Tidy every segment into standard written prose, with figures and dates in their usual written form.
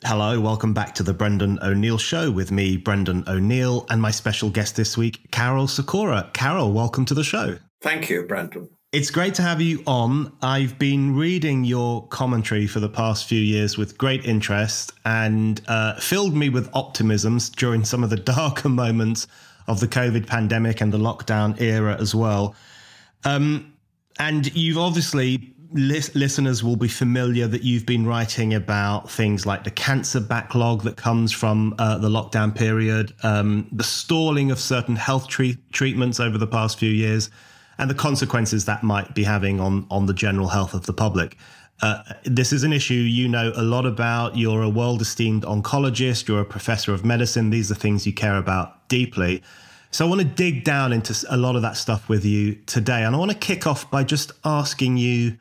Hello, welcome back to the Brendan O'Neill Show with me, Brendan O'Neill, and my special guest this week, Karol Sikora. Karol, welcome to the show. Thank you, Brendan. It's great to have you on. I've been reading your commentary for the past few years with great interest and filled me with optimisms during some of the darker moments of the COVID pandemic and the lockdown era as well. And you've obviously... listeners will be familiar that you've been writing about things like the cancer backlog that comes from the lockdown period, the stalling of certain health treatments over the past few years, and the consequences that might be having on the general health of the public. This is an issue you know a lot about. You're a world-esteemed oncologist. You're a professor of medicine. These are things you care about deeply. So I want to dig down into a lot of that stuff with you today. And I want to kick off by just asking you,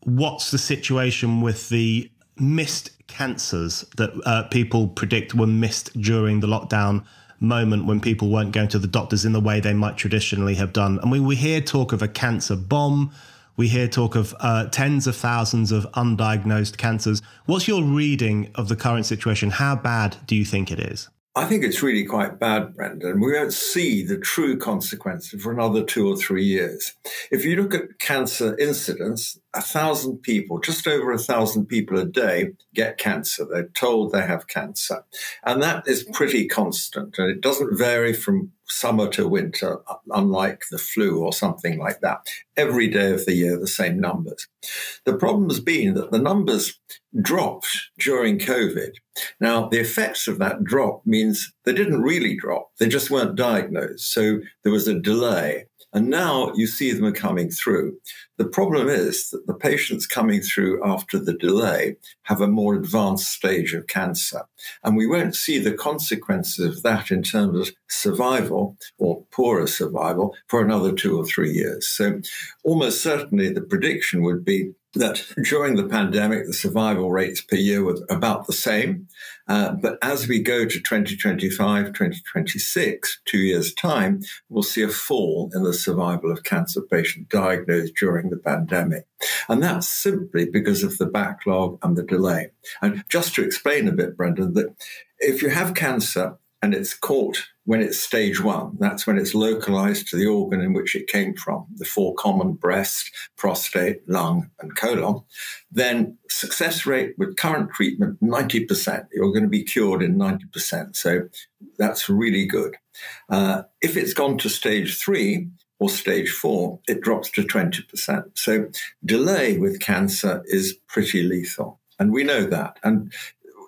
what's the situation with the missed cancers that people predict were missed during the lockdown moment when people weren't going to the doctors in the way they might traditionally have done? I mean, we hear talk of a cancer bomb. We hear talk of tens of thousands of undiagnosed cancers. What's your reading of the current situation? How bad do you think it is? I think it's really quite bad, Brendan. We won't see the true consequences for another 2 or 3 years. If you look at cancer incidence, 1,000 people, just over 1,000 people a day get cancer. They're told they have cancer. And that is pretty constant. And it doesn't vary from summer to winter, unlike the flu or something like that. Every day of the year, the same numbers. The problem has been that the numbers dropped during COVID. Now, the effects of that drop means they didn't really drop. They just weren't diagnosed. So there was a delay. And now you see them coming through. The problem is that the patients coming through after the delay have a more advanced stage of cancer. And we won't see the consequences of that in terms of survival or poorer survival for another 2 or 3 years. So almost certainly the prediction would be that during the pandemic, the survival rates per year were about the same. But as we go to 2025, 2026, 2 years' time, we'll see a fall in the survival of cancer patients diagnosed during the pandemic. And that's simply because of the backlog and the delay. And just to explain a bit, Brendan, that if you have cancer and it's caught when it's stage 1, that's when it's localized to the organ in which it came from, the 4 common: breast, prostate, lung, and colon, then success rate with current treatment, 90%. You're going to be cured in 90%. So that's really good. If it's gone to stage 3 or stage 4, it drops to 20%. So delay with cancer is pretty lethal. And we know that. And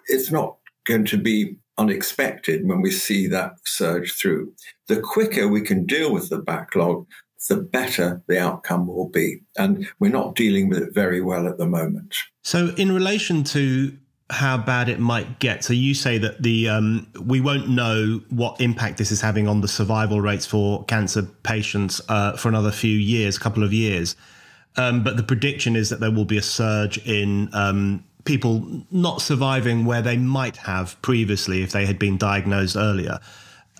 it's not going to be unexpected when we see that surge through. The quicker we can deal with the backlog, the better the outcome will be. And we're not dealing with it very well at the moment. So in relation to how bad it might get, so you say that we won't know what impact this is having on the survival rates for cancer patients for another few years, couple of years. But the prediction is that there will be a surge in people not surviving where they might have previously if they had been diagnosed earlier.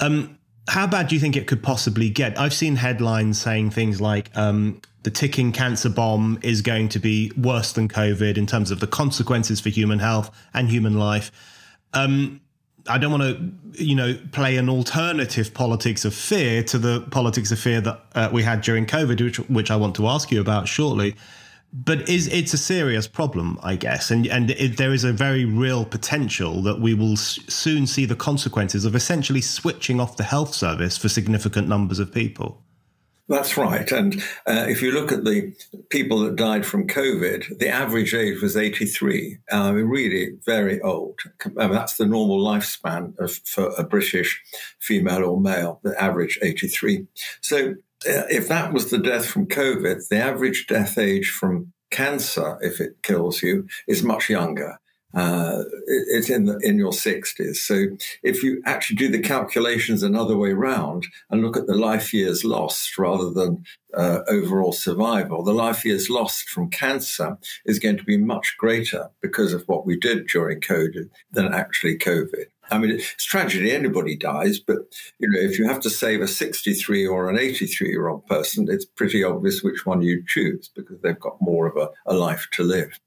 How bad do you think it could possibly get? I've seen headlines saying things like the ticking cancer bomb is going to be worse than COVID in terms of the consequences for human health and human life. I don't want to, play an alternative politics of fear to the politics of fear that we had during COVID, which I want to ask you about shortly. But it's a serious problem, I guess, and there is a very real potential that we will soon see the consequences of essentially switching off the health service for significant numbers of people. That's right. And if you look at the people that died from COVID, the average age was 83. Really very old. That's the normal lifespan for a British female or male, the average 83. So if that was the death from COVID, the average death age from cancer, if it kills you, is much younger. It's in your 60s. So if you actually do the calculations another way round and look at the life years lost rather than overall survival, the life years lost from cancer is going to be much greater because of what we did during COVID than actually COVID. I mean, it's tragedy, anybody dies, but, if you have to save a 63 or an 83-year-old person, it's pretty obvious which one you choose because they've got more of a life to live.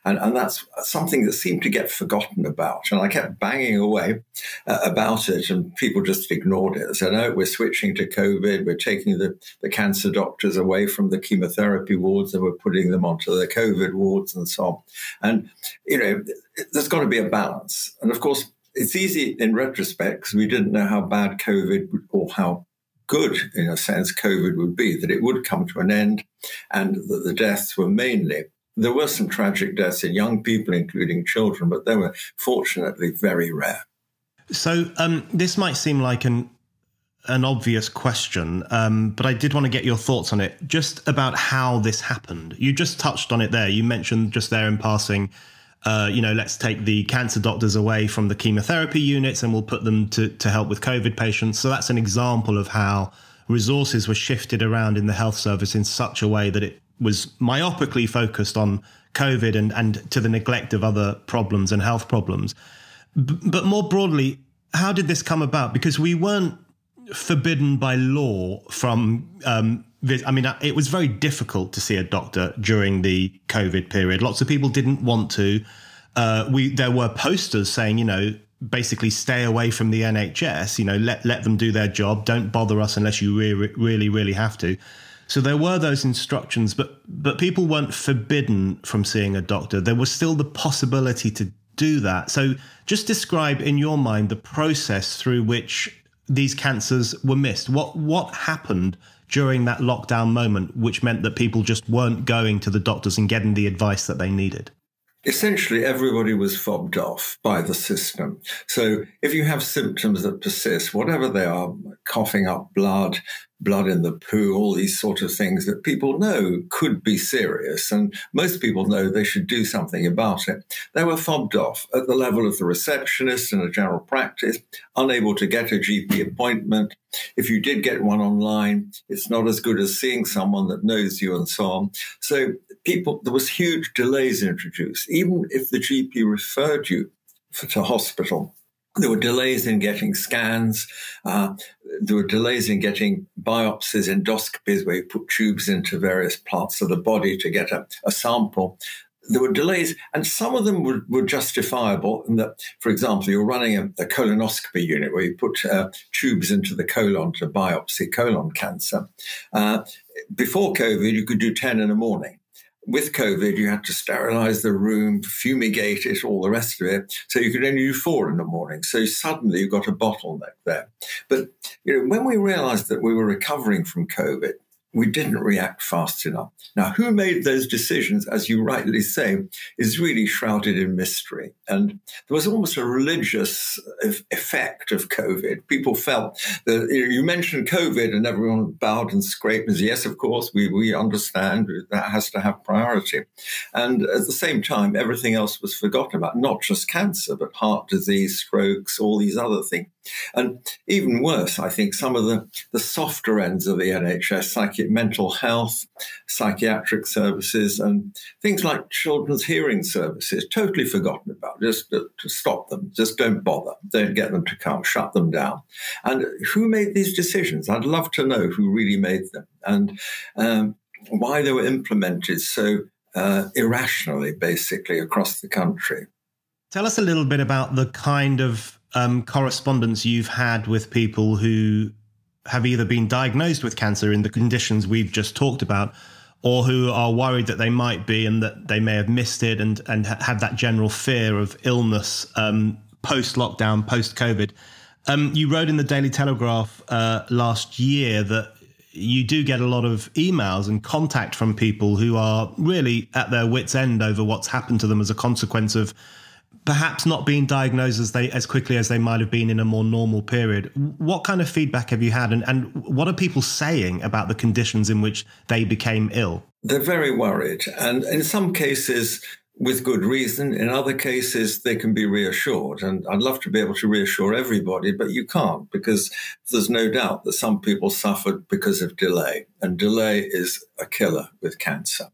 And that's something that seemed to get forgotten about. And I kept banging away about it, and people just ignored it. They said, no, we're switching to COVID. We're taking the cancer doctors away from the chemotherapy wards and we're putting them onto the COVID wards and so on. And, there's got to be a balance. And of course, it's easy in retrospect because we didn't know how bad COVID or how good, in a sense, COVID would be, that it would come to an end and that the deaths were mainly. There were some tragic deaths in young people, including children, but they were fortunately very rare. So this might seem like an obvious question, but I did want to get your thoughts on it, just about how this happened. You just touched on it there. You mentioned just there in passing, let's take the cancer doctors away from the chemotherapy units and we'll put them to help with COVID patients. So that's an example of how resources were shifted around in the health service in such a way that it was myopically focused on COVID and to the neglect of other problems and health problems. But more broadly, how did this come about? Because we weren't forbidden by law from it was very difficult to see a doctor during the COVID period. Lots of people didn't want to. There were posters saying, basically stay away from the NHS, let them do their job. Don't bother us unless you really, really have to. So there were those instructions, but people weren't forbidden from seeing a doctor. There was still the possibility to do that. So just describe in your mind the process through which these cancers were missed. What happened during that lockdown moment, which meant that people just weren't going to the doctors and getting the advice that they needed? Essentially, everybody was fobbed off by the system. So if you have symptoms that persist, whatever they are, coughing up blood in the poo, all these sort of things that people know could be serious, and most people know they should do something about it, they were fobbed off at the level of the receptionist in a general practice, unable to get a GP appointment. If you did get one online, it's not as good as seeing someone that knows you and so on. So there was huge delays introduced. Even if the GP referred you to hospital, there were delays in getting scans. There were delays in getting biopsies, endoscopies, where you put tubes into various parts of the body to get a sample. There were delays, and some of them were justifiable in that, for example, you're running a colonoscopy unit where you put tubes into the colon to biopsy colon cancer. Before COVID, you could do 10 in the morning. With COVID, you had to sterilize the room, fumigate it, all the rest of it. So you could only do 4 in the morning. So suddenly you got a bottleneck there. But when we realized that we were recovering from COVID, we didn't react fast enough. Now, who made those decisions, as you rightly say, is really shrouded in mystery. And there was almost a religious effect of COVID. People felt that you mentioned COVID and everyone bowed and scraped and said, yes, of course, we understand that has to have priority. And at the same time, everything else was forgotten about, not just cancer, but heart disease, strokes, all these other things. And even worse, I think some of the softer ends of the NHS, mental health, psychiatric services, and things like children's hearing services, totally forgotten about, just to stop them. Just don't bother. Don't get them to come. Shut them down. And who made these decisions? I'd love to know who really made them and why they were implemented so irrationally, basically, across the country. Tell us a little bit about the kind of correspondence you've had with people who have either been diagnosed with cancer in the conditions we've just talked about, or who are worried that they might be and that they may have missed it and have that general fear of illness post-lockdown, post-COVID. You wrote in the Daily Telegraph last year that you do get a lot of emails and contact from people who are really at their wits' end over what's happened to them as a consequence of perhaps not being diagnosed as quickly as they might have been in a more normal period. What kind of feedback have you had, and what are people saying about the conditions in which they became ill? They're very worried. And in some cases, with good reason. In other cases, they can be reassured. And I'd love to be able to reassure everybody, but you can't, because there's no doubt that some people suffered because of delay. And delay is a killer with cancer.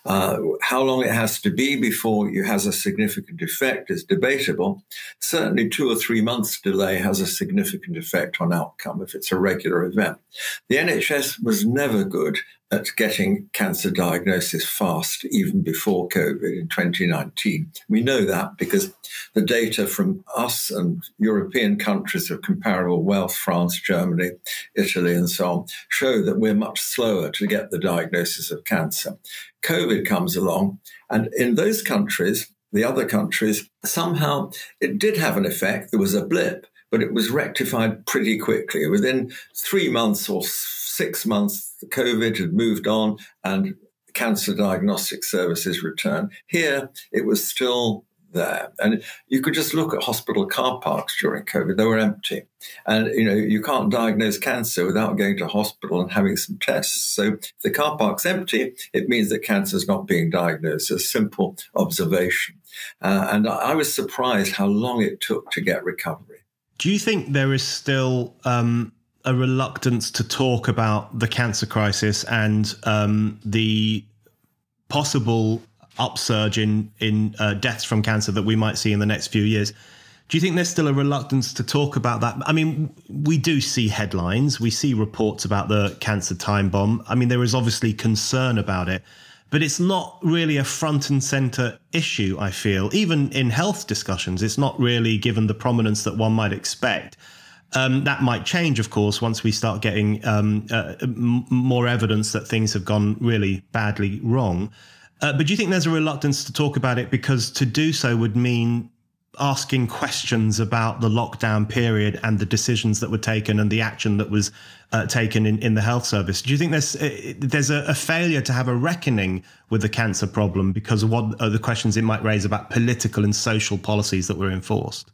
How long it has to be before it has a significant effect is debatable. Certainly 2 or 3 months delay has a significant effect on outcome if it's a regular event. The NHS was never good at getting cancer diagnosis fast, even before COVID in 2019. We know that because the data from us and European countries of comparable wealth, France, Germany, Italy, and so on, show that we're much slower to get the diagnosis of cancer. COVID comes along, and in those countries, the other countries, somehow it did have an effect. There was a blip, but it was rectified pretty quickly. Within 3 months or 6 months, COVID had moved on and cancer diagnostic services returned. Here, it was still there. And you could just look at hospital car parks during COVID. They were empty. And, you can't diagnose cancer without going to hospital and having some tests. So if the car park's empty, it means that cancer is not being diagnosed. A simple observation. And I was surprised how long it took to get recovery. Do you think there is still a reluctance to talk about the cancer crisis and the possible upsurge in deaths from cancer that we might see in the next few years? Do you think there's still a reluctance to talk about that? I mean, we do see headlines. We see reports about the cancer time bomb. I mean, there is obviously concern about it, but it's not really a front and center issue, I feel. Even in health discussions, it's not really given the prominence that one might expect. That might change, of course, once we start getting more evidence that things have gone really badly wrong. But do you think there's a reluctance to talk about it because to do so would mean asking questions about the lockdown period and the decisions that were taken and the action that was taken in the health service? Do you think there's a failure to have a reckoning with the cancer problem because of what the questions it might raise about political and social policies that were enforced?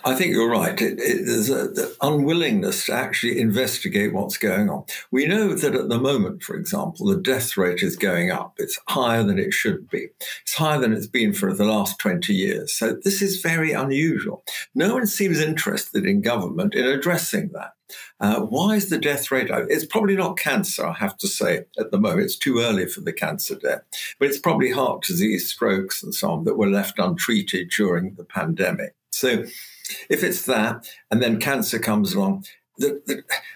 I think you're right. There's an unwillingness to actually investigate what's going on. We know that at the moment, for example, the death rate is going up. It's higher than it should be. It's higher than it's been for the last 20 years. So this is very unusual. No one seems interested in government in addressing that. Why is the death rate? It's probably not cancer, I have to say, at the moment. It's too early for the cancer death. But it's probably heart disease, strokes, and so on that were left untreated during the pandemic. So if it's that, and then cancer comes along,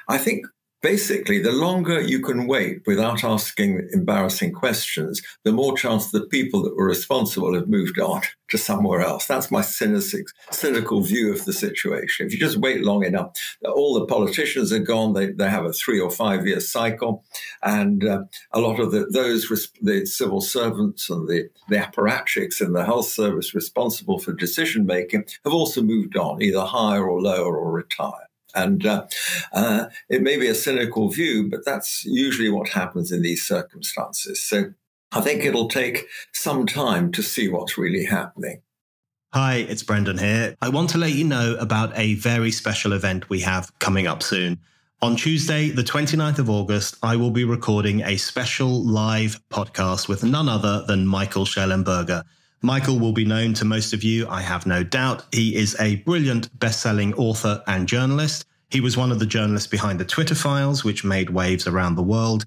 I think basically the longer you can wait without asking embarrassing questions, the more chance the people that were responsible have moved on to somewhere else. That's my cynical view of the situation. If you just wait long enough, all the politicians are gone. They have a 3 or 5 year cycle. And a lot of the civil servants and the apparatchiks in the health service responsible for decision making have also moved on, either higher or lower or retired. And it may be a cynical view, but that's usually what happens in these circumstances. So I think it'll take some time to see what's really happening. Hi, it's Brendan here. I want to let you know about a very special event we have coming up soon. On Tuesday, the 29th of August, I will be recording a special live podcast with none other than Michael Shellenberger. Michael will be known to most of you, I have no doubt. He is a brilliant best-selling author and journalist. He was one of the journalists behind the Twitter files, which made waves around the world.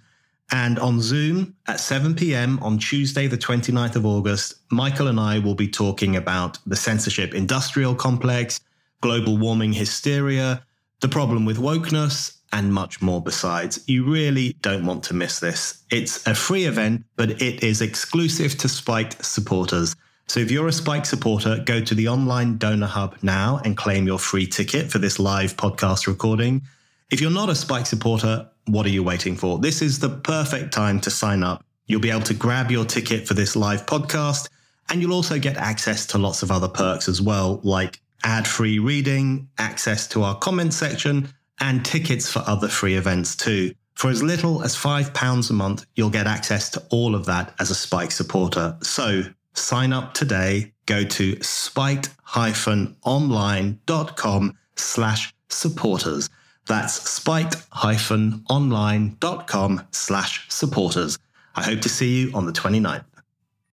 And on Zoom at 7 p.m. on Tuesday, the 29th of August, Michael and I will be talking about the censorship industrial complex, global warming hysteria, the problem with wokeness, and much more besides. You really don't want to miss this. It's a free event, but it is exclusive to Spiked supporters. So if you're a Spiked supporter, go to the online donor hub now and claim your free ticket for this live podcast recording. If you're not a Spiked supporter, what are you waiting for? This is the perfect time to sign up. You'll be able to grab your ticket for this live podcast, and you'll also get access to lots of other perks as well, like ad-free reading, access to our comment section, and tickets for other free events too. For as little as £5 a month, you'll get access to all of that as a Spiked supporter. So sign up today. Go to spiked-online.com/supporters. That's spiked-online.com/supporters. I hope to see you on the 29th.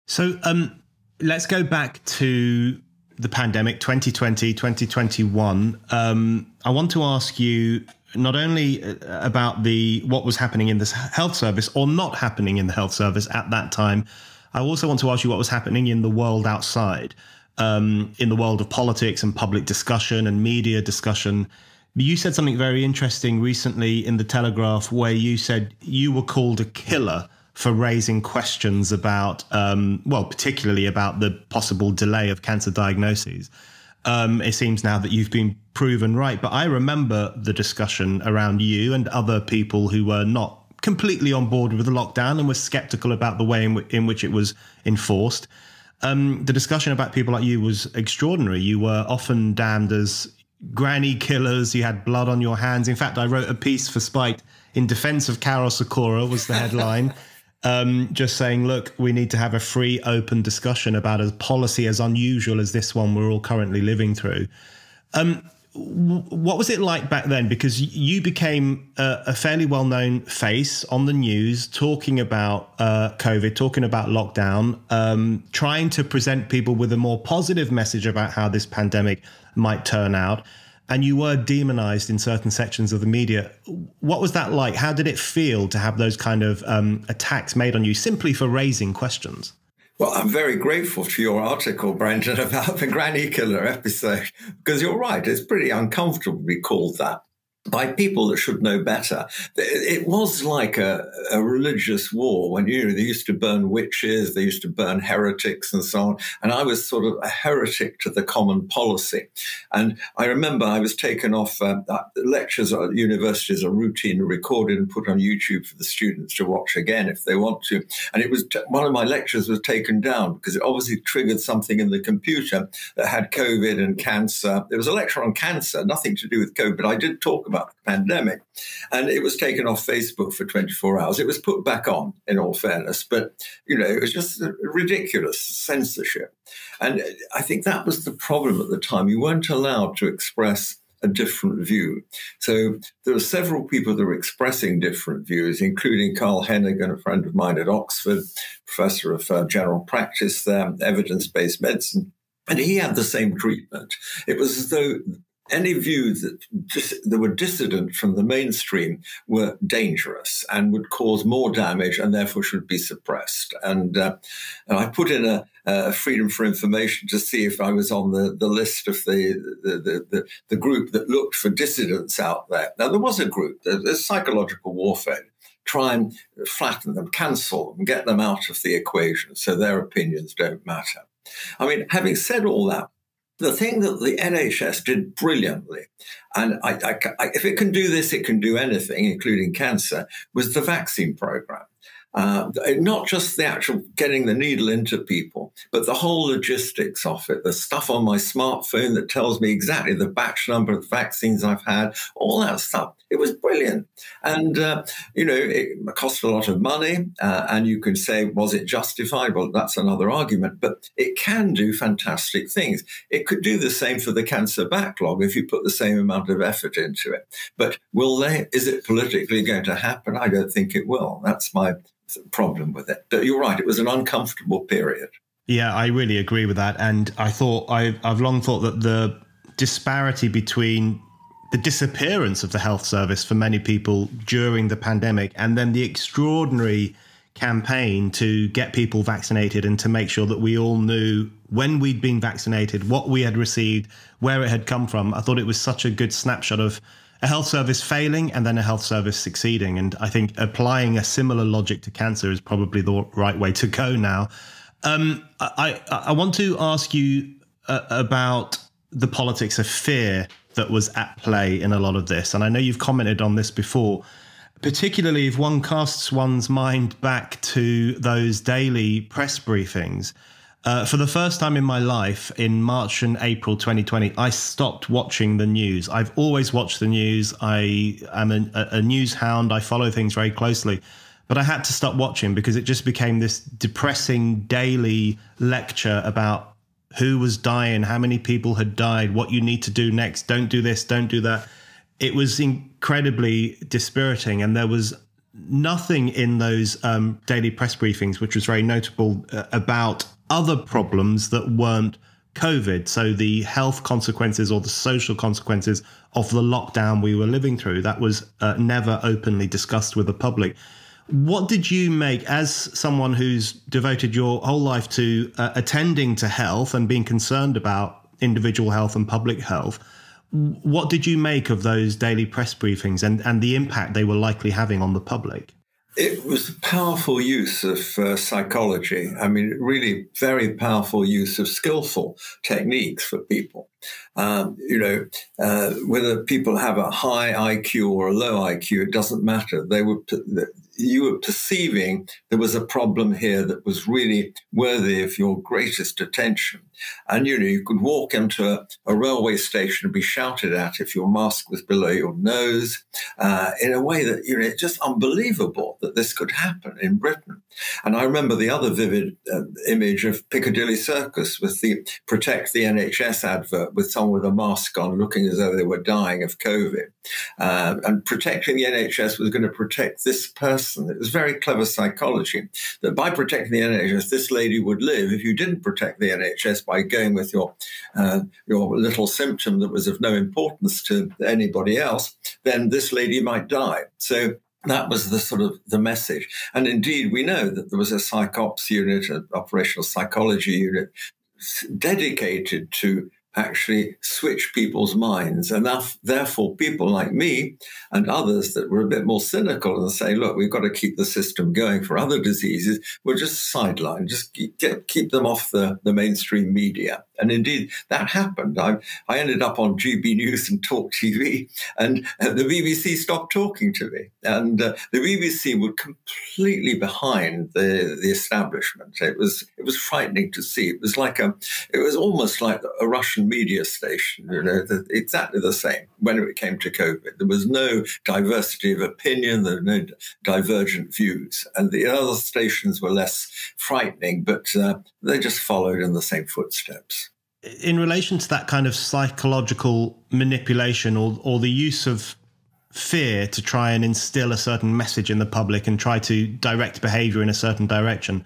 So, let's go back to the pandemic, 2020, 2021. I want to ask you not only about what was happening in the health service or not happening in the health service at that time. I also want to ask you what was happening in the world outside, in the world of politics and public discussion and media discussion. You said something very interesting recently in the Telegraph where you said you were called a killer for raising questions about, particularly about the possible delay of cancer diagnoses. It seems now that you've been proven right. But I remember the discussion around you and other people who were not completely on board with the lockdown and were skeptical about the way in which it was enforced. The discussion about people like you was extraordinary. You were often damned as granny killers. You had blood on your hands. In fact, I wrote a piece for Spite in defense of Karol Sikora was the headline. Just saying, look, we need to have a free, open discussion about a policy as unusual as this one we're all currently living through. What was it like back then? Because you became a fairly well-known face on the news, talking about COVID, talking about lockdown, trying to present people with a more positive message about how this pandemic might turn out. And you were demonized in certain sections of the media. What was that like? How did it feel to have those kind of attacks made on you simply for raising questions? Well, I'm very grateful to your article, Brendan, about the granny killer episode, because you're right. It's pretty uncomfortable to be called that by people that should know better. It was like a religious war when, they used to burn witches, they used to burn heretics and so on. And I was sort of a heretic to the common policy. And I remember I was taken off, lectures at universities are routine recorded and put on YouTube for the students to watch again if they want to. And it was one of my lectures was taken down because it obviously triggered something in the computer that had COVID and cancer. There was a lecture on cancer, nothing to do with COVID, but I did talk about the pandemic, and it was taken off Facebook for 24 hours. It was put back on, in all fairness, but, it was just ridiculous censorship. And I think that was the problem at the time. You weren't allowed to express a different view. So there were several people that were expressing different views, including Carl Hennigan, a friend of mine at Oxford, professor of general practice there, evidence-based medicine, and he had the same treatment. It was as though any views that were dissident from the mainstream were dangerous and would cause more damage and therefore should be suppressed. And I put in a Freedom for Information to see if I was on the list of the group that looked for dissidents out there. Now, there was a group, there's psychological warfare. Try and flatten them, cancel them, get them out of the equation so their opinions don't matter. I mean, having said all that, the thing that the NHS did brilliantly, and if it can do this, it can do anything, including cancer, was the vaccine program. Not just the actual getting the needle into people, but the whole logistics of it, the stuff on my smartphone that tells me exactly the batch number of vaccines I've had, all that stuff. It was brilliant. And, it cost a lot of money. And you can say, was it justified? Well, that's another argument. But it can do fantastic things. It could do the same for the cancer backlog if you put the same amount of effort into it. But is it politically going to happen? I don't think it will. That's my problem with it. But you're right, it was an uncomfortable period. Yeah, I really agree with that. And I've long thought that the disparity between the disappearance of the health service for many people during the pandemic and then the extraordinary campaign to get people vaccinated and to make sure that we all knew when we'd been vaccinated, what we had received, where it had come from. I thought it was such a good snapshot of a health service failing and then a health service succeeding. And I think applying a similar logic to cancer is probably the right way to go now. I want to ask you about the politics of fear that was at play in a lot of this. And I know you've commented on this before, particularly if one casts one's mind back to those daily press briefings. For the first time in my life, in March and April 2020, I stopped watching the news. I've always watched the news. I am a news hound. I follow things very closely. But I had to stop watching because it just became this depressing daily lecture about who was dying, how many people had died, what you need to do next, don't do this, don't do that. It was incredibly dispiriting. And there was nothing in those daily press briefings, which was very notable, about other problems that weren't COVID. So the health consequences or the social consequences of the lockdown we were living through, that was never openly discussed with the public. What did you make, as someone who's devoted your whole life to attending to health and being concerned about individual health and public health, what did you make of those daily press briefings and the impact they were likely having on the public? It was a powerful use of psychology. I mean, really very powerful use of skillful techniques for people. Whether people have a high IQ or a low IQ, it doesn't matter. You were perceiving there was a problem here that was really worthy of your greatest attention. And, you could walk into a railway station and be shouted at if your mask was below your nose, in a way that, it's just unbelievable that this could happen in Britain. And I remember the other vivid image of Piccadilly Circus with the Protect the NHS advert with someone with a mask on looking as though they were dying of COVID. And protecting the NHS was going to protect this person. It was very clever psychology that by protecting the NHS, this lady would live. If you didn't protect the NHS by going with your little symptom that was of no importance to anybody else, then this lady might die. So that was the sort of the message. And indeed, we know that there was a psychops unit, an operational psychology unit, dedicated to actually switch people's minds. And therefore, people like me and others that were a bit more cynical and say, look, we've got to keep the system going for other diseases, were just sidelined, just keep them off the mainstream media. And indeed, that happened. I ended up on GB News and Talk TV, and the BBC stopped talking to me. And the BBC were completely behind the establishment. It was frightening to see. It was almost like a Russian media station, exactly the same when it came to COVID. There was no diversity of opinion, there were no divergent views. And the other stations were less frightening, but they just followed in the same footsteps. In relation to that kind of psychological manipulation or the use of fear to try and instill a certain message in the public and try to direct behavior in a certain direction,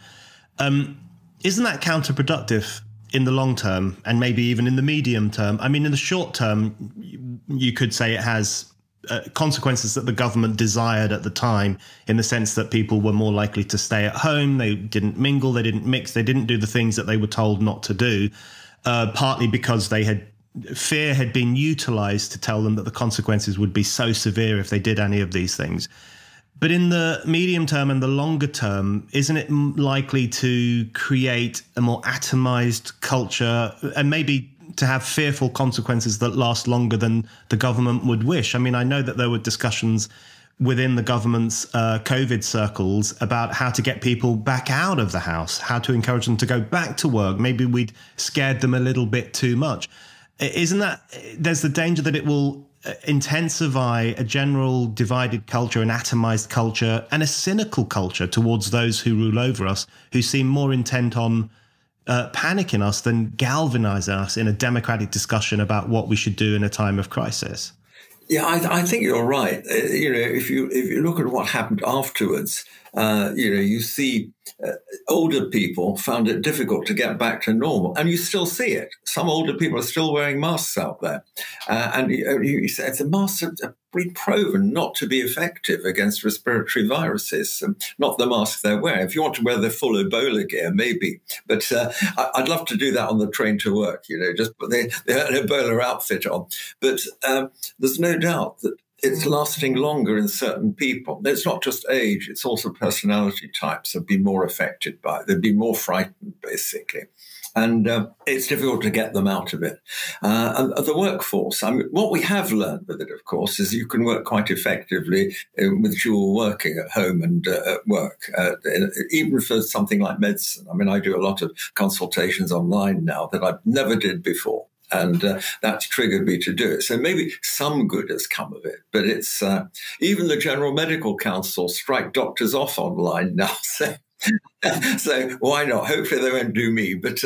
isn't that counterproductive in the long term and maybe even in the medium term? I mean, in the short term, you could say it has consequences that the government desired at the time, in the sense that people were more likely to stay at home, they didn't mingle, they didn't mix, they didn't do the things that they were told not to do, partly because fear had been utilized to tell them that the consequences would be so severe if they did any of these things. But in the medium term and the longer term, isn't it likely to create a more atomized culture and maybe to have fearful consequences that last longer than the government would wish? I mean, I know that there were discussions within the government's COVID circles about how to get people back out of the house, how to encourage them to go back to work. Maybe we'd scared them a little bit too much. Isn't that, there's the danger that it will intensify a general divided culture, an atomized culture, and a cynical culture towards those who rule over us, who seem more intent on panicking us than galvanizing us in a democratic discussion about what we should do in a time of crisis. Yeah, I think you're right. If you look at what happened afterwards, you see older people found it difficult to get back to normal, and you still see it. Some older people are still wearing masks out there, and you say the masks have been proven not to be effective against respiratory viruses. Not the mask they're wearing. If you want to wear the full Ebola gear, maybe, but I'd love to do that on the train to work. Just put the Ebola outfit on. But there's no doubt that it's lasting longer in certain people. It's not just age, it's also personality types have been more affected by it. They've been more frightened, basically. And it's difficult to get them out of it. And the workforce, I mean, what we have learned with it, of course, is you can work quite effectively with dual working at home and at work, even for something like medicine. I mean, I do a lot of consultations online now that I never did before. And that's triggered me to do it. So maybe some good has come of it. But it's even the General Medical Council strike doctors off online now. So why not? Hopefully they won't do me. But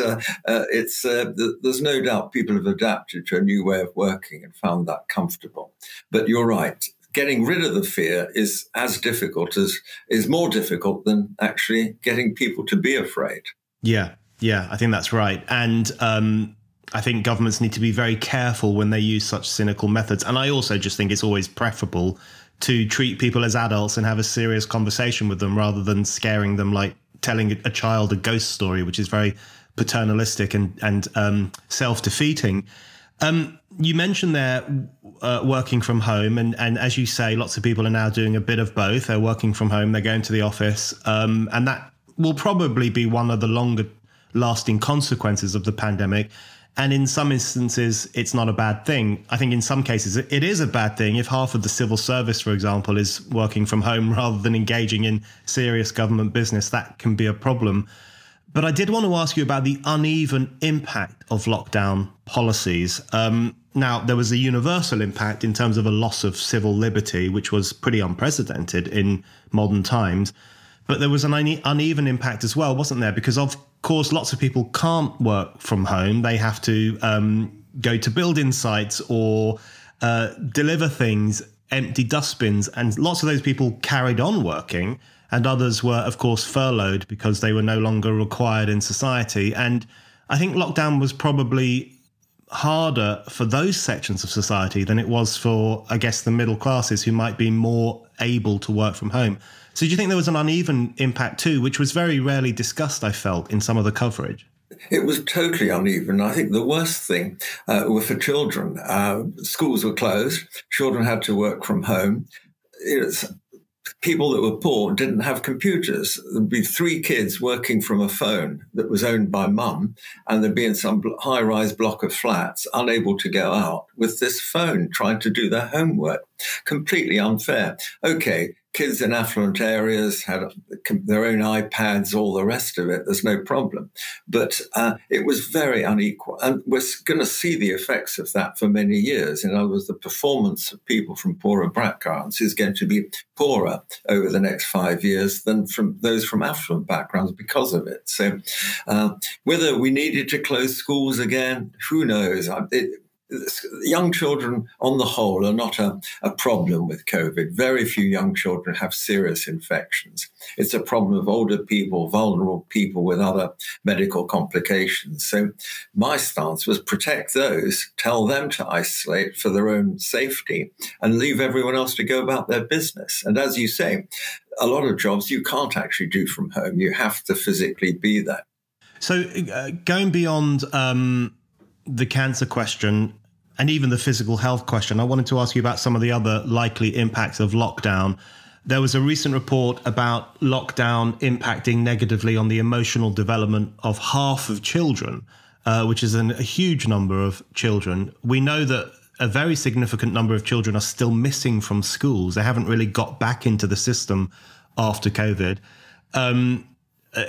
there's no doubt people have adapted to a new way of working and found that comfortable. But you're right. Getting rid of the fear is more difficult than actually getting people to be afraid. Yeah. Yeah, I think that's right. And I think governments need to be very careful when they use such cynical methods. And I also just think it's always preferable to treat people as adults and have a serious conversation with them rather than scaring them like telling a child a ghost story, which is very paternalistic and self-defeating. You mentioned there working from home. And as you say, lots of people are now doing a bit of both. They're working from home, they're going to the office. And that will probably be one of the longer lasting consequences of the pandemic. And in some instances, it's not a bad thing. I think in some cases, it is a bad thing. If half of the civil service, for example, is working from home rather than engaging in serious government business, that can be a problem. But I did want to ask you about the uneven impact of lockdown policies. Now, there was a universal impact in terms of a loss of civil liberty, which was pretty unprecedented in modern times. But there was an uneven impact as well, wasn't there? Because, of course, lots of people can't work from home. They have to go to building sites or deliver things, empty dustbins. And lots of those people carried on working. And others were, of course, furloughed because they were no longer required in society. And I think lockdown was probably harder for those sections of society than it was for, I guess, the middle classes who might be more able to work from home. So do you think there was an uneven impact too, which was very rarely discussed, I felt, in some of the coverage? It was totally uneven. I think the worst thing were for children. Schools were closed. Children had to work from home. People that were poor didn't have computers. There'd be 3 kids working from a phone that was owned by mum, and they'd be in some high-rise block of flats, unable to go out with this phone, trying to do their homework. Completely unfair. Okay, kids in affluent areas had their own iPads, all the rest of it. There's no problem. But it was very unequal. And we're going to see the effects of that for many years. In other words, the performance of people from poorer backgrounds is going to be poorer over the next 5 years than from those from affluent backgrounds because of it. So whether we needed to close schools again, who knows? Young children, on the whole, are not a problem with COVID. Very few young children have serious infections. It's a problem of older people, vulnerable people with other medical complications. So my stance was protect those, tell them to isolate for their own safety, and leave everyone else to go about their business. And as you say, a lot of jobs you can't actually do from home. You have to physically be there. So going beyond the cancer question, and even the physical health question, I wanted to ask you about some of the other likely impacts of lockdown. There was a recent report about lockdown impacting negatively on the emotional development of half of children, which is a huge number of children. We know that a very significant number of children are still missing from schools. They haven't really got back into the system after COVID.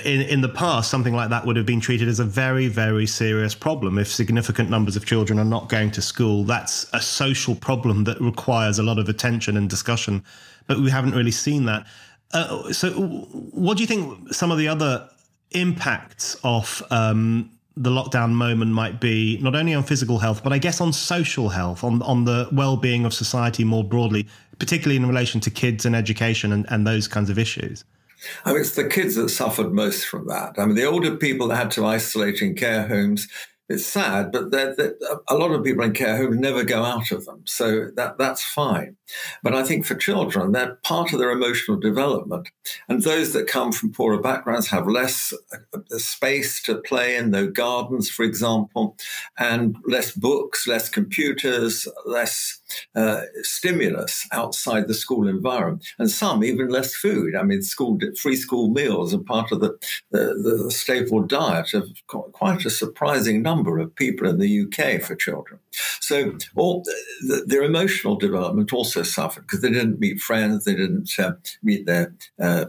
In the past, something like that would have been treated as a very, very serious problem. If significant numbers of children are not going to school, that's a social problem that requires a lot of attention and discussion. But we haven't really seen that. So what do you think some of the other impacts of the lockdown moment might be, not only on physical health, but I guess on social health, on the well-being of society more broadly, particularly in relation to kids and education and those kinds of issues? I mean, it's the kids that suffered most from that. I mean, the older people that had to isolate in care homes, it's sad, but a lot of people in care homes never go out of them. So that's fine. But I think for children, they're part of their emotional development. And those that come from poorer backgrounds have less space to play in, no gardens, for example, and less books, less computers, less stimulus outside the school environment, and some even less food. I mean, free school meals are part of the staple diet of quite a surprising number of people in the UK for children. So their emotional development also suffered because they didn't meet friends, they didn't meet their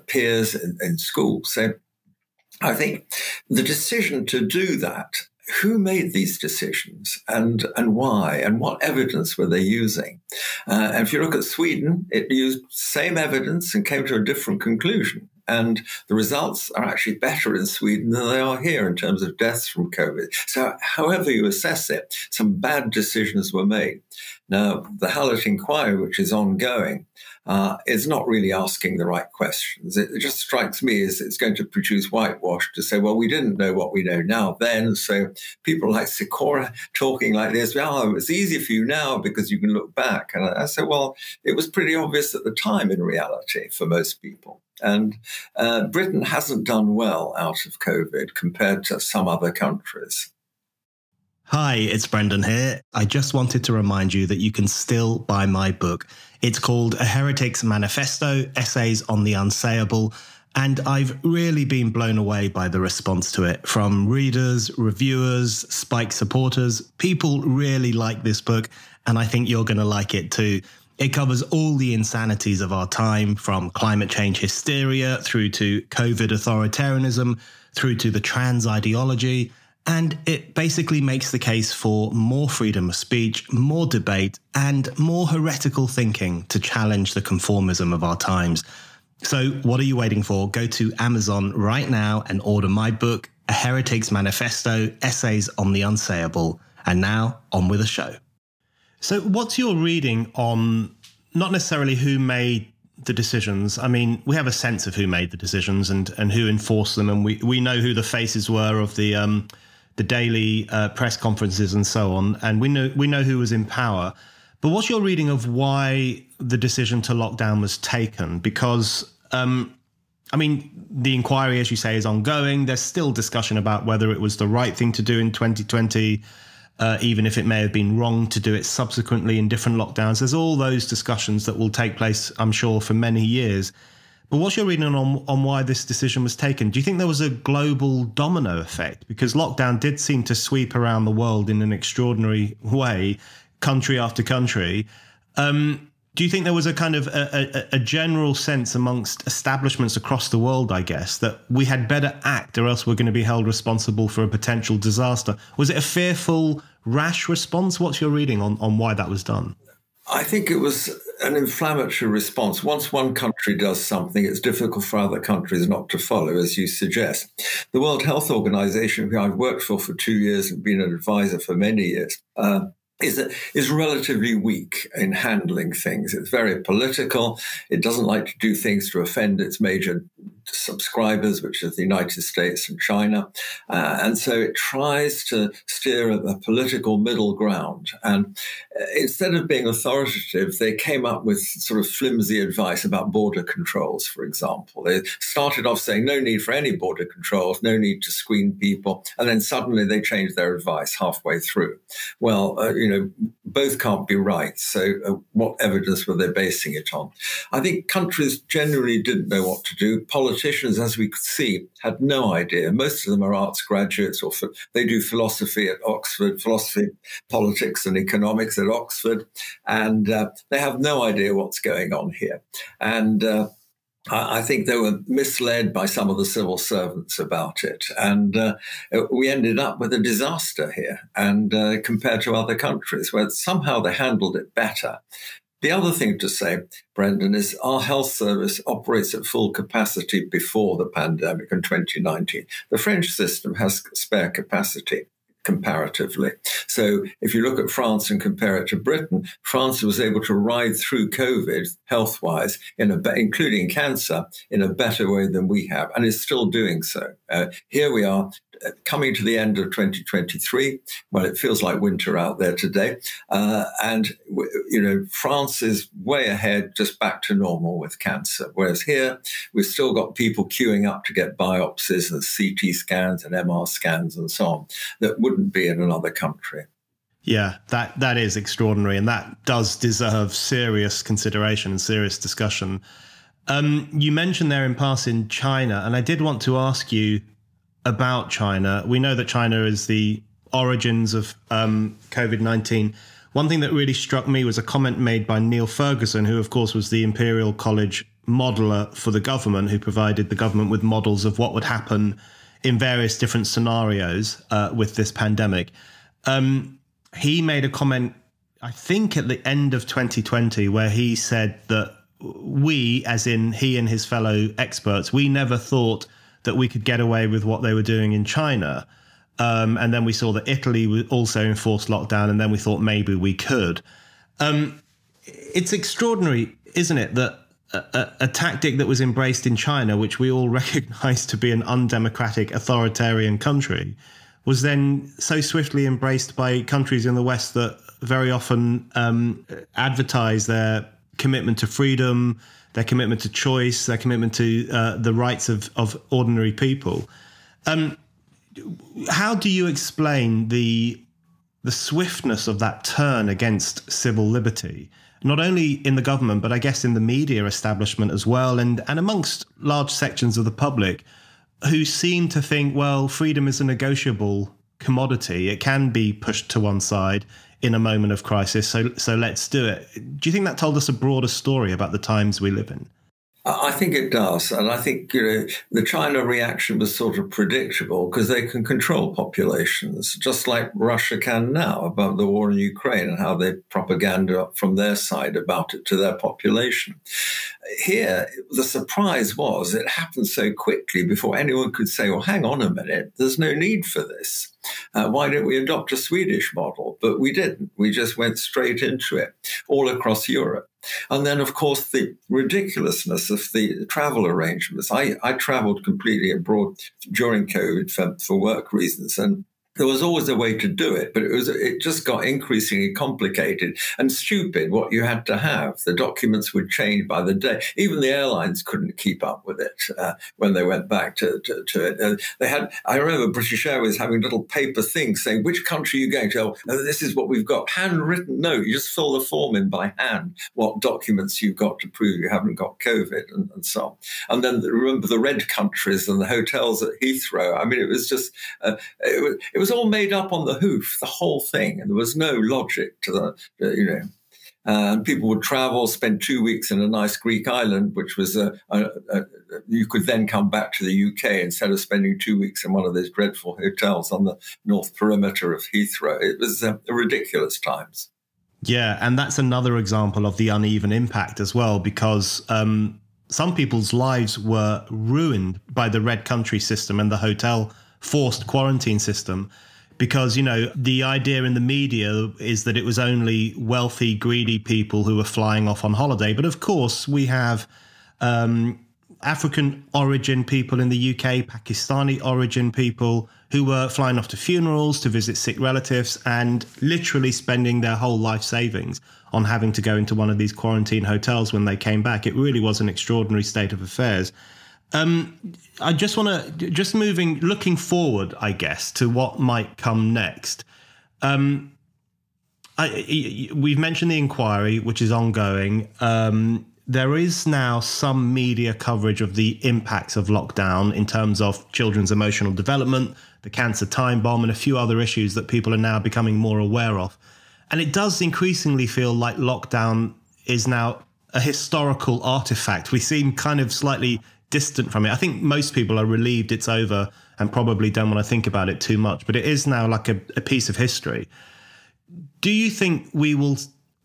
peers in school. So I think the decision to do that, who made these decisions and why, and what evidence were they using? And if you look at Sweden, it used same evidence and came to a different conclusion. And the results are actually better in Sweden than they are here in terms of deaths from COVID. So however you assess it, some bad decisions were made. Now, the Hallett inquiry, which is ongoing, is not really asking the right questions. It just strikes me as it's going to produce whitewash to say, well, we didn't know what we know now then. So people like Sikora talking like this, oh, it's easy for you now because you can look back. And I say, well, it was pretty obvious at the time in reality for most people. And Britain hasn't done well out of COVID compared to some other countries. Hi, it's Brendan here. I just wanted to remind you that you can still buy my book. It's called A Heretics Manifesto, Essays on the Unsayable, and I've really been blown away by the response to it from readers, reviewers, Spike supporters. People really like this book, and I think you're going to like it too. It covers all the insanities of our time, from climate change hysteria through to COVID authoritarianism, through to the trans ideology. And it basically makes the case for more freedom of speech, more debate, and more heretical thinking to challenge the conformism of our times. So what are you waiting for? Go to Amazon right now and order my book, A Heretics Manifesto, Essays on the Unsayable. And now, on with the show. So what's your reading on not necessarily who made the decisions? I mean, we have a sense of who made the decisions and who enforced them, and we know who the faces were of the daily press conferences and so on, and we know who was in power. But what's your reading of why the decision to lock down was taken? Because, I mean, the inquiry, as you say, is ongoing. There's still discussion about whether it was the right thing to do in 2020, even if it may have been wrong to do it subsequently in different lockdowns. There's all those discussions that will take place, I'm sure, for many years. But what's your reading on why this decision was taken? Do you think there was a global domino effect? Because lockdown did seem to sweep around the world in an extraordinary way, country after country. Do you think there was a kind of a general sense amongst establishments across the world, I guess, that we had better act or else we're going to be held responsible for a potential disaster? Was it a fearful, rash response? What's your reading on why that was done? I think it was an inflammatory response. Once one country does something, it's difficult for other countries not to follow, as you suggest. The World Health Organization, who I've worked for 2 years and been an advisor for many years, is relatively weak in handling things. It's very political. It doesn't like to do things to offend its major subscribers, which is the United States and China. And so it tries to steer a political middle ground. And instead of being authoritative, they came up with sort of flimsy advice about border controls, for example. They started off saying no need for any border controls, no need to screen people. And then suddenly they changed their advice halfway through. Well, both can't be right. So what evidence were they basing it on? I think countries generally didn't know what to do. Politicians, as we could see, had no idea. Most of them are arts graduates, or they do philosophy at Oxford, philosophy, politics and economics at Oxford, and they have no idea what's going on here. And I think they were misled by some of the civil servants about it. And we ended up with a disaster here, and compared to other countries where somehow they handled it better. The other thing to say, Brendan, is our health service operates at full capacity before the pandemic in 2019. The French system has spare capacity comparatively. So if you look at France and compare it to Britain, France was able to ride through COVID health-wise, including cancer, in a better way than we have, and is still doing so. Here we are coming to the end of 2023. Well, it feels like winter out there today. And France is way ahead, just back to normal with cancer. Whereas here, we've still got people queuing up to get biopsies and CT scans and MR scans and so on that wouldn't be in another country. Yeah, that is extraordinary. And that does deserve serious consideration and serious discussion. You mentioned there in passing China, and I did want to ask you about China. We know that China is the origins of COVID-19. One thing that really struck me was a comment made by Neil Ferguson, who, of course, was the Imperial College modeler for the government, who provided the government with models of what would happen in various different scenarios with this pandemic. He made a comment, I think, at the end of 2020, where he said that we, as in he and his fellow experts, we never thought that we could get away with what they were doing in China. And then we saw that Italy also enforced lockdown, and then we thought maybe we could. It's extraordinary, isn't it, that a tactic that was embraced in China, which we all recognize to be an undemocratic, authoritarian country, was then so swiftly embraced by countries in the West that very often advertise their commitment to freedom, their commitment to choice, their commitment to the rights of ordinary people. How do you explain the swiftness of that turn against civil liberty, not only in the government, but I guess in the media establishment as well, and amongst large sections of the public who seem to think, well, freedom is a negotiable commodity. It can be pushed to one side in a moment of crisis, so let's do it. Do you think that told us a broader story about the times we live in? I think it does. And I think, the China reaction was sort of predictable because they can control populations, just like Russia can now about the war in Ukraine and how they propaganda from their side about it to their population. Here, the surprise was it happened so quickly before anyone could say, well, hang on a minute, there's no need for this. Why don't we adopt a Swedish model? But we didn't. We just went straight into it all across Europe. And then, of course, the ridiculousness of the travel arrangements. I traveled completely abroad during COVID for work reasons, and there was always a way to do it, but it just got increasingly complicated and stupid what you had to have. The documents would change by the day. Even the airlines couldn't keep up with it when they went back to it. I remember British Airways having little paper things saying, which country are you going to? Oh, this is what we've got. Handwritten note. You just fill the form in by hand, what documents you've got to prove you haven't got COVID and so on. And then remember the red countries and the hotels at Heathrow. I mean, it was just, it was all made up on the hoof, the whole thing, and there was no logic to the, And people would travel, spend 2 weeks in a nice Greek island, which was you could then come back to the UK instead of spending 2 weeks in one of those dreadful hotels on the north perimeter of Heathrow. It was ridiculous times. Yeah, and that's another example of the uneven impact as well, because some people's lives were ruined by the red country system and the hotel forced quarantine system, because, the idea in the media is that it was only wealthy, greedy people who were flying off on holiday. But of course, we have African origin people in the UK, Pakistani origin people who were flying off to funerals, to visit sick relatives, and literally spending their whole life savings on having to go into one of these quarantine hotels when they came back. It really was an extraordinary state of affairs. I just want to, looking forward, I guess, to what might come next. We've mentioned the inquiry, which is ongoing. There is now some media coverage of the impacts of lockdown in terms of children's emotional development, the cancer time bomb, and a few other issues that people are now becoming more aware of. And it does increasingly feel like lockdown is now a historical artifact. We seem kind of slightly distant from it. I think most people are relieved it's over and probably don't want to think about it too much, but it is now like a piece of history. Do you think we will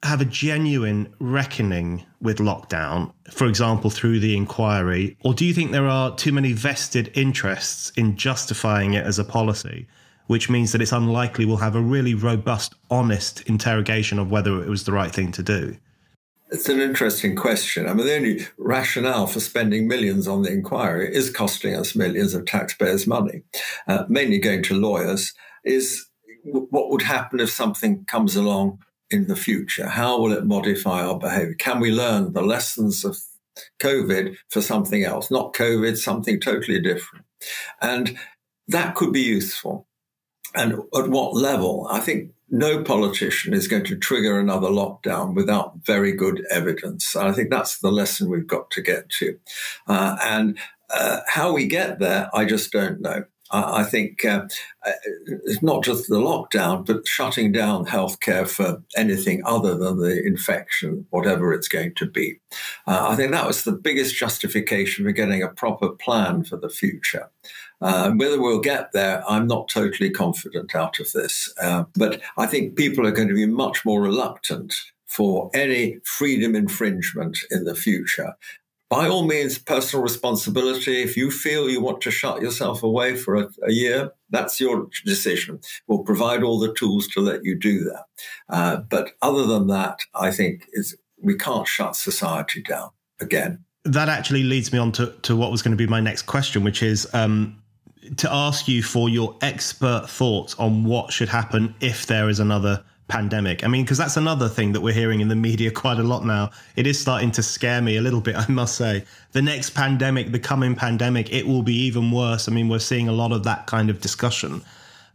have a genuine reckoning with lockdown, for example, through the inquiry, or do you think there are too many vested interests in justifying it as a policy, which means that it's unlikely we'll have a really robust, honest interrogation of whether it was the right thing to do? It's an interesting question. I mean, the only rationale for spending millions on the inquiry is costing us millions of taxpayers' money, mainly going to lawyers, is what would happen if something comes along in the future? How will it modify our behavior? Can we learn the lessons of COVID for something else? Not COVID, something totally different. And that could be useful. And at what level? I think no politician is going to trigger another lockdown without very good evidence. I think that's the lesson we've got to get to. And how we get there, I just don't know. I think it's not just the lockdown, but shutting down healthcare for anything other than the infection, whatever it's going to be. I think that was the biggest justification for getting a proper plan for the future. Whether we'll get there, I'm not totally confident out of this. But I think people are going to be much more reluctant for any freedom infringement in the future. By all means, personal responsibility. If you feel you want to shut yourself away for a year, that's your decision. We'll provide all the tools to let you do that. But other than that, I think we can't shut society down again. That actually leads me on to what was going to be my next question, which is to ask you for your expert thoughts on what should happen if there is another pandemic. I mean, because that's another thing that we're hearing in the media quite a lot now. It is starting to scare me a little bit, I must say. The next pandemic, the coming pandemic, it will be even worse. I mean, we're seeing a lot of that kind of discussion.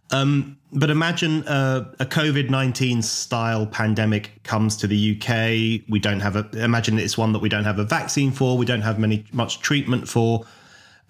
But imagine a COVID-19 style pandemic comes to the UK. We don't have imagine it's one that we don't have a vaccine for. We don't have much treatment for.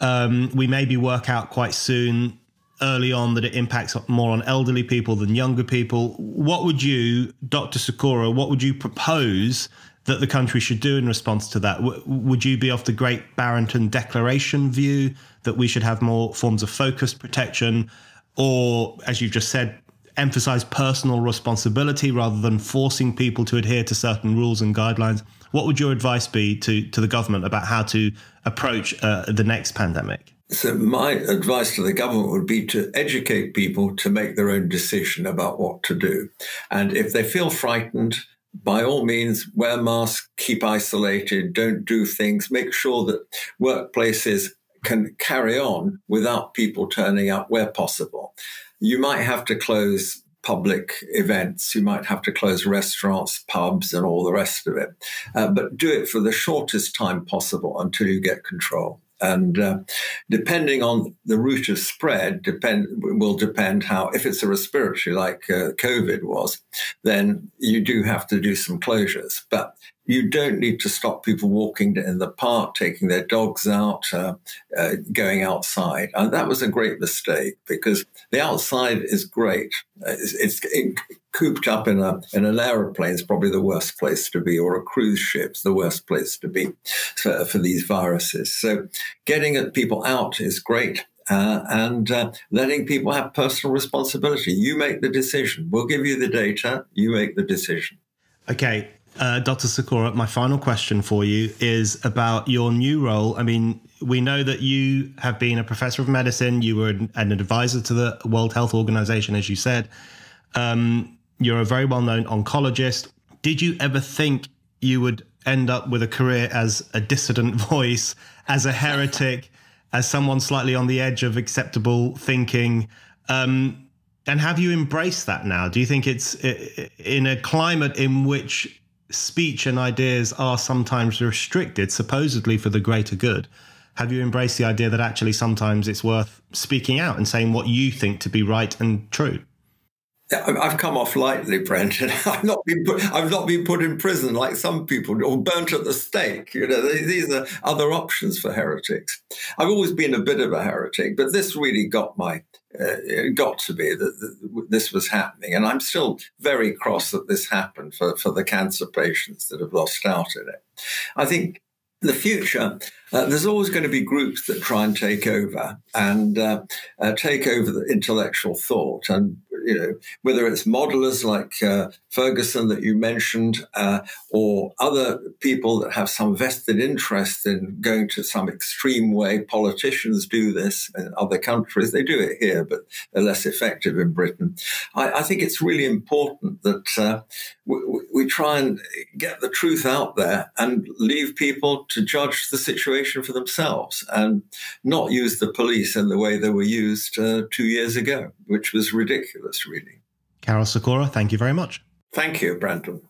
We maybe work out quite soon, early on, that it impacts more on elderly people than younger people. What would you, Dr. Sikora, what would you propose that the country should do in response to that? Would you be of the Great Barrington Declaration view that we should have more forms of focused protection? Or, as you've just said, emphasize personal responsibility rather than forcing people to adhere to certain rules and guidelines? What would your advice be to the government about how to approach the next pandemic? So my advice to the government would be to educate people to make their own decision about what to do. And if they feel frightened, by all means, wear masks, keep isolated, don't do things, make sure that workplaces can carry on without people turning up where possible. You might have to close public events. You might have to close restaurants, pubs, and all the rest of it. But do it for the shortest time possible until you get control. And depending on the route of spread, will depend how, if it's a respiratory like COVID was, then you do have to do some closures. But you don't need to stop people walking in the park, taking their dogs out, going outside. And that was a great mistake, because the outside is great. It's cooped up in an aeroplane is probably the worst place to be, or a cruise ship's the worst place to be for these viruses. So getting people out is great. And letting people have personal responsibility. You make the decision. We'll give you the data. You make the decision. Okay. Dr. Sikora, my final question for you is about your new role. I mean, we know that you have been a professor of medicine. You were an advisor to the World Health Organization, as you said. You're a very well-known oncologist. Did you ever think you would end up with a career as a dissident voice, as a heretic, as someone slightly on the edge of acceptable thinking? And have you embraced that now? Do you think it's in a climate in which speech and ideas are sometimes restricted, supposedly for the greater good? Have you embraced the idea that actually sometimes it's worth speaking out and saying what you think to be right and true? I've come off lightly, Brendan. I've not been put in prison like some people, or burnt at the stake. You know, these are other options for heretics. I've always been a bit of a heretic, but this really got to be that this was happening, and I'm still very cross that this happened for the cancer patients that have lost out in it. I think in the future, there's always going to be groups that try and take over take over the intellectual thought. And, you know, whether it's modelers like Ferguson that you mentioned, or other people that have some vested interest in going to some extreme way. Politicians do this in other countries. They do it here, but they're less effective in Britain. I think it's really important that we try and get the truth out there and leave people to judge the situation for themselves, and not use the police in the way they were used 2 years ago, which was ridiculous, really. Karol Sikora, thank you very much. Thank you, Brendan.